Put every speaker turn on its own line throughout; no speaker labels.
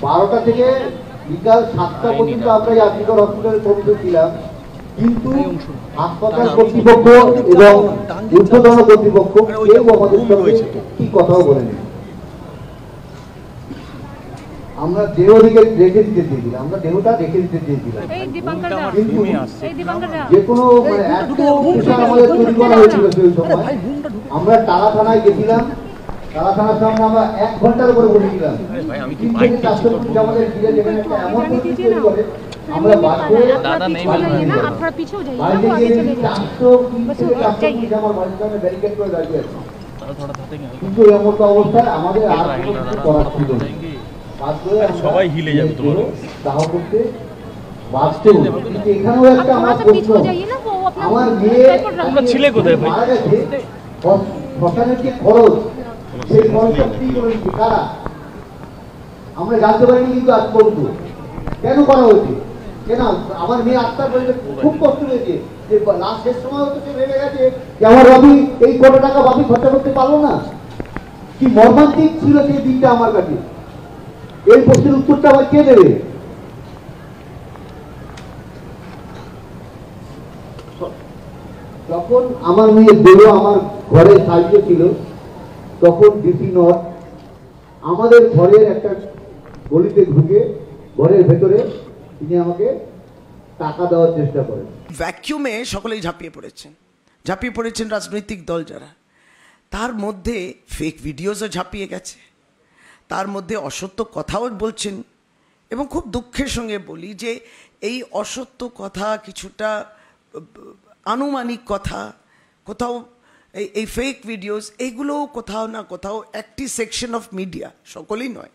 12টা থেকে বিকাল 7টা পর্যন্ত আমরা এই আরজিকর হসপিটালে কর্মী ছিলাম, কিন্তু হাসপাতাল কর্তৃপক্ষ এবং ঊর্ধ্বতন কর্তৃপক্ষ কেউ আমাদের সঙ্গে কি কথাও বলেনি। আমরা দেহ রেখে দিতে চেয়েছিলাম, আমরা দেহটা রেখে দিতে চেয়েছিলাম, কিন্তু যে কোনো মানে এত প্রেশার আমাদের তৈরি করা হয়েছিল সেই সময়। আমরা টালা থানায় গেছিলাম, টালা থানার সামনে আমরা 1 ঘন্টার উপরে বসেছিলাম। 3 থেকে 400 পুলিশ আমাদের ঘিরে যেখানে একটা এমন পরিস্থিতি তৈরি করে আমরা বাধ্য হয়ে বাইরে গিয়ে 400 পুলিশ আমার বাড়ির সামনে ব্যারিকেড করে দাঁড়িয়ে আছে। কিন্তু এই মতো অবস্থায় আমাদের আর কোনো কিছু করার ছিল না, সবাই হিলে যাবে তোমার দাহ করতে বাঁচতে হবে। কিন্তু এখানেও একটা আমার প্রশ্ন, আমার মেয়ে আমরা ছিলে কোথায় ভাই মারা গেছে, শ্মশানের যে খরচ সেই খরচটা কি করে দিচ্ছে কারা আমরা জানতে পারিনি, কিন্তু আজ পর্যন্ত কেন করা হয়েছে কেন? আমার মেয়ে আত্মার বলতে খুব কষ্ট হয়েছে যে লাস্ট শেষ সময় হতো সে ভেবে গেছে যে আমার বাপি এই কত টাকা বাপি খরচা করতে পারলো না। কি মর্মান্তিক ছিল সেই দিনটা আমার কাছে, এই প্রশ্নের উত্তরটা আবার কে দেবে? তখন আমার মেয়ে দেহ আমার ঘরে সাহায্য ছিল, তখন ডিসি নর্থ আমাদের ঘরের একটা গলিতে ঢুকে ঘরের ভেতরে তিনি আমাকে টাকা দেওয়ার চেষ্টা করেন।
ভ্যাকিউমে সকলেই ঝাঁপিয়ে পড়েছেন রাজনৈতিক দল যারা, তার মধ্যে ফেক ভিডিওসও ঝাঁপিয়ে গেছে, তার মধ্যে অসত্য কথাও বলছেন। এবং খুব দুঃখের সঙ্গে বলি যে এই অসত্য কথা, কিছুটা আনুমানিক কথা, কোথাও এই ফেক ভিডিওস, এইগুলোও কোথাও না কোথাও একটি সেকশন অফ মিডিয়া, সকলেই নয়,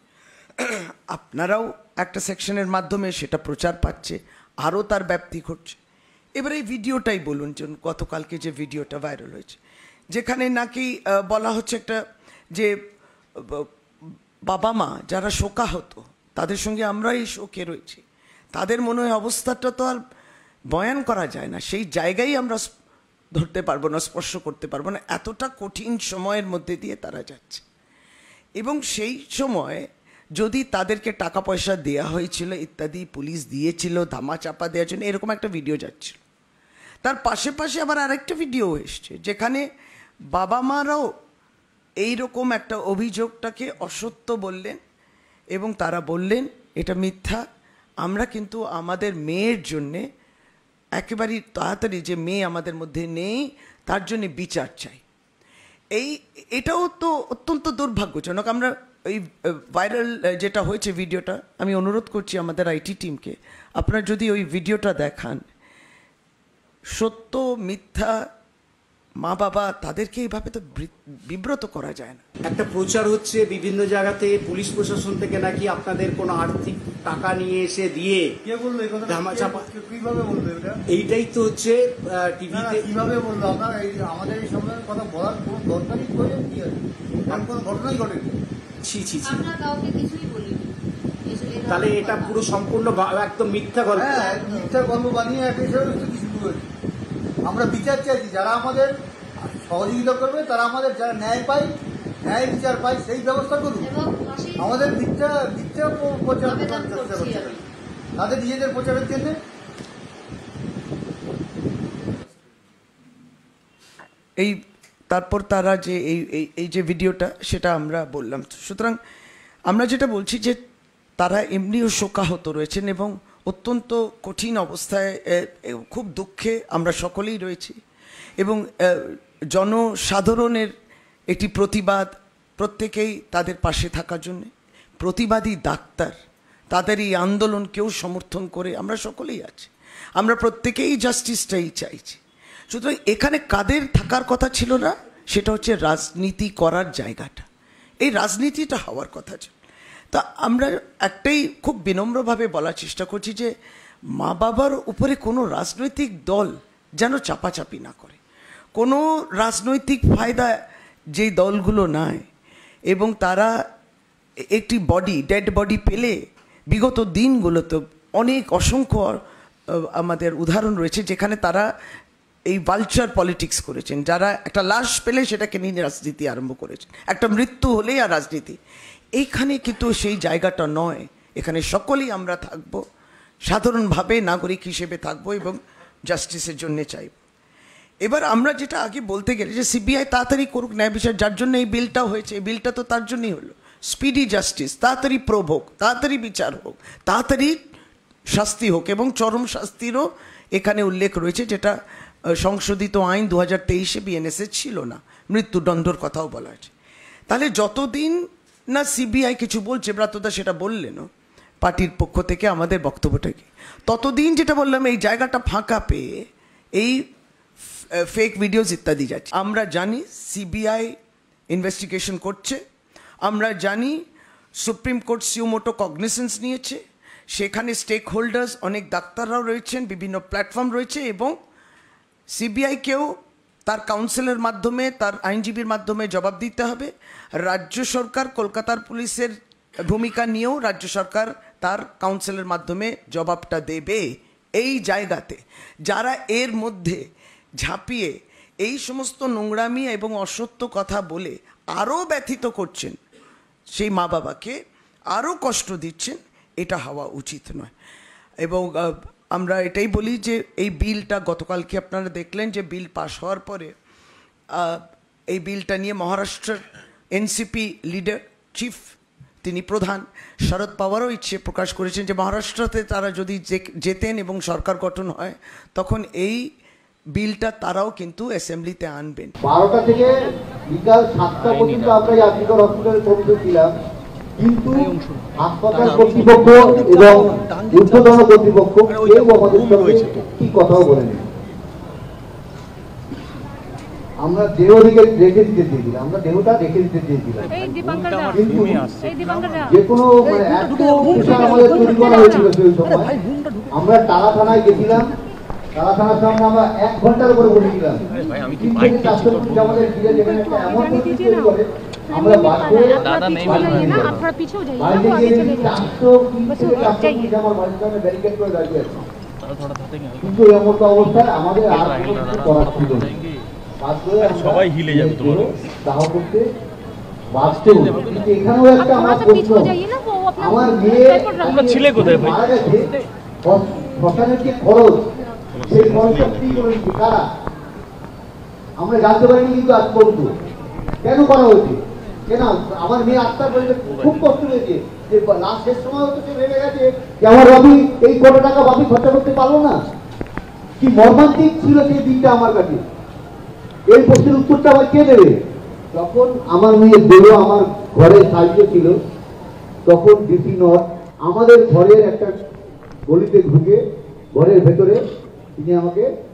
আপনারাও একটা সেকশনের মাধ্যমে সেটা প্রচার পাচ্ছে, আরও তার ব্যাপ্তি ঘটছে। এবার এই ভিডিওটাই বলুন, যে গতকালকে যে ভিডিওটা ভাইরাল হয়েছে, যেখানে নাকি বলা হচ্ছে একটা যে বাবা মা যারা শোকাহত, তাদের সঙ্গে আমরা এই শোকে রয়েছি, তাদের মনে হয় অবস্থাটা তো আর বয়ান করা যায় না, সেই জায়গায় আমরা ধরতে পারবো না, স্পর্শ করতে পারবো না, এতটা কঠিন সময়ের মধ্যে দিয়ে তারা যাচ্ছে। এবং সেই সময় যদি তাদেরকে টাকা পয়সা দেওয়া হয়েছিল ইত্যাদি, পুলিশ দিয়েছিল, ধামা চাপা দেওয়ার জন্য, এরকম একটা ভিডিও যাচ্ছিল। তার পাশে আবার আরেকটা ভিডিও এসছে যেখানে বাবা মারাও এইরকম একটা অভিযোগটাকে অসত্য বললেন এবং তারা বললেন এটা মিথ্যা, আমরা কিন্তু আমাদের মেয়ের জন্যে একেবারেই তাড়াতাড়ি যে মেয়ে আমাদের মধ্যে নেই তার জন্যে বিচার চাই। এটাও তো অত্যন্ত দুর্ভাগ্যজনক। আমরা এই ভাইরাল যেটা হয়েছে ভিডিওটা, আমি অনুরোধ করছি আমাদের আইটি টিমকে, আপনারা যদি ওই ভিডিওটা দেখান, সত্য মিথ্যা মা বাবা তাদেরকে এইভাবে তো বিব্রত করা যায় না।
একটা প্রচার হচ্ছে বিভিন্ন জায়গাতে, পুলিশ প্রশাসন থেকে নাকি আপনাদের কোনো আর্থিক টাকা নিয়ে এসে দিয়ে ধামাচাপা,
কিভাবে বললো এটা?
এইটাই তো হচ্ছে টিভিতে
কিভাবে বললো? আপনারা আমাদের এই সময়ের কথা বলার কোনো দরকারই করেন কি আছে? কোনো ঘটনাই ঘটেনি।
ছি তাহলে এটা পুরো সম্পূর্ণ একদম মিথ্যা গল্প।
হ্যাঁ, মিথ্যা গল্প বানিয়ে একটা হিসাবে শুরু হয়েছে। আমরা বিচার চাইছি, যারা আমাদের সহযোগিতা করবে তারা আমাদের যারা ন্যায় বিচার পাই সেই ব্যবস্থা করুন। আমাদের মিথ্যা প্রচার তাদের নিজেদের প্রচারের জন্য।
তারপর তারা যে এই যে ভিডিওটা, সেটা আমরা বললাম। সুতরাং আমরা যেটা বলছি যে তারা এমনিও শোকাহত রয়েছেন এবং অত্যন্ত কঠিন অবস্থায়, খুব দুঃখে আমরা সকলেই রয়েছি। এবং জনসাধারণের একটি প্রতিবাদ, প্রত্যেকেই তাদের পাশে থাকার জন্যে, প্রতিবাদী ডাক্তার, তাদের এই আন্দোলনকেও সমর্থন করে আমরা সকলেই আছি। আমরা প্রত্যেকেই জাস্টিসটাই চাইছি। সুতরাং এখানে কাদের থাকার কথা ছিল না, সেটা হচ্ছে রাজনীতি করার জায়গাটা, এই রাজনীতিটা হওয়ার কথা ছিল। তা আমরা একটাই খুব বিনম্রভাবে বলার চেষ্টা করছি যে মা বাবার উপরে কোনো রাজনৈতিক দল যেন চাপাচাপি না করে, কোনো রাজনৈতিক ফায়দা যেই দলগুলো নেয়, এবং তারা একটি ডেড বডি পেলে বিগত দিনগুলোতে অসংখ্য আমাদের উদাহরণ রয়েছে যেখানে তারা এই ভালচার পলিটিক্স করেছেন, যারা একটা লাশ পেলে সেটাকে নিয়ে রাজনীতি আরম্ভ করেছেন, একটা মৃত্যু হলেই আর রাজনীতি। এইখানে কিন্তু সেই জায়গাটা নয়, এখানে সকলেই আমরা থাকব, সাধারণভাবে নাগরিক হিসেবে থাকব এবং জাস্টিসের জন্য চাইব। এবার আমরা যেটা আগে বলতে গেলে যে সিবিআই তাড়াতাড়ি করুক ন্যায় বিচার, যার জন্য এই বিলটাও হয়েছে, এই বিলটা তো তার জন্যই হলো, স্পিডি জাস্টিস, তাড়াতাড়ি প্রোভ হোক, তাড়াতাড়ি বিচার হোক, তাড়াতাড়ি শাস্তি হোক, এবং চরম শাস্তিরও এখানে উল্লেখ রয়েছে, যেটা সংশোধিত আইন 2023-এ বিএনএসে ছিল না, মৃত্যুদণ্ডর কথাও বলা আছে। তাহলে যতদিন না সিবিআই কিছু বলছে, ব্রাত্যদা সেটা বললেনও পার্টির পক্ষ থেকে আমাদের বক্তব্যটাকে, ততদিন যেটা বললাম এই জায়গাটা ফাঁকা পেয়ে এই ফেক ভিডিওস ইত্যাদি যাচ্ছে। আমরা জানি সিবিআই ইনভেস্টিগেশন করছে, আমরা জানি সুপ্রিম কোর্ট সিউমোটো কগনিসেন্স নিয়েছে, সেখানে স্টেক হোল্ডার্স অনেক ডাক্তাররাও রয়েছেন, বিভিন্ন প্ল্যাটফর্ম রয়েছে, এবং সিবিআইকেও তার কাউন্সিলের মাধ্যমে, তার আইনজীবীর মাধ্যমে জবাব দিতে হবে। রাজ্য সরকার কলকাতার পুলিশের ভূমিকা নিয়েও রাজ্য সরকার তার কাউন্সিলের মাধ্যমে জবাবটা দেবে। এই জায়গাতে যারা এর মধ্যে ঝাঁপিয়ে এই সমস্ত নোংরামি এবং অসত্য কথা বলে আরও ব্যথিত করছেন, সেই মা বাবাকে আরও কষ্ট দিচ্ছেন, এটা হওয়া উচিত নয়। এবং আমরা এটাই বলি যে এই বিলটা গতকালকে আপনারা দেখলেন যে বিল পাশ হওয়ার পরে এই বিলটা নিয়ে মহারাষ্ট্রের এনসিপি লিডার, চিফ, তিনি প্রধান শরদ পাওয়ারও ইচ্ছে প্রকাশ করেছেন যে মহারাষ্ট্রতে তারা যদি জেতেন এবং সরকার গঠন হয়, তখন এই বিলটা তারাও কিন্তু অ্যাসেম্বলিতে আনবেন।
12টা থেকে বিকাল 7টা পর্যন্ত আমরা এই আর্থিকর হসপিটালে পৌঁছে ছিলাম, কিন্তু হাসপাতাল কর্তৃপক্ষ এবং ঊর্ধ্বতন কর্তৃপক্ষ কেউ আমাদের সঙ্গে কি কথাও বলেনি। আমরা দেহ রেখে দিতে চেয়েছিলাম, আমরা দেহটা রেখে দিতে চেয়েছিলাম, কিন্তু যে কোনো এত প্রেশার আমাদের তৈরি করা হয়েছিল সেই সময়। আমরা টালা থানায় গেছিলাম, টালা থানার সামনে আমরা 1 ঘন্টার উপরে বসেছিলাম, 3 থেকে 400 পুলিশ আমাদের ঘিরে যেখানে একটা এমন পরিস্থিতি তৈরি করে আমরা বাধ্য হয়ে বাড়িতে গিয়ে 400 থেকে 400 পুলিশ আমার বাড়ির সামনে ব্যারিকেড করে দাঁড়িয়ে আছে। কিন্তু এই মতো অবস্থায় আমাদের আর কোনো কিছু করার ছিল না, সবাই হিলে যাবে তোমার দাহ করতে বাধ্য। কিন্তু এখানেও একটা আমার প্রশ্ন, আমার মেয়ে ছেলে কোথায় মারা গেছে, শ্মশানের যে খরচ, সেই খরচটা ফ্রি করে দিচ্ছে কারা আমরা জানতে পারিনি, কিন্তু আজ পর্যন্ত কেন করা হয়েছে? কেন আমার মেয়ে আত্মার বলতে খুব কষ্ট হয়েছে যে লাস্ট শেষ সময় হতো, সে ভেবে গেছে যে আমার বাবি এই কত টাকা বাবি খরচা করতে পারলো না। কি মর্মান্তিক ছিল সেই দিনটা আমার কাছে। এই প্রশ্নের উত্তরটা আবার কে দেবে? তখন আমার মেয়ে দেহ আমার ঘরে সাহায্য ছিল, তখন ডিসি নর্থ আমাদের ঘরের একটা গলিতে ঢুকে ঘরের ভেতরে তিনি আমাকে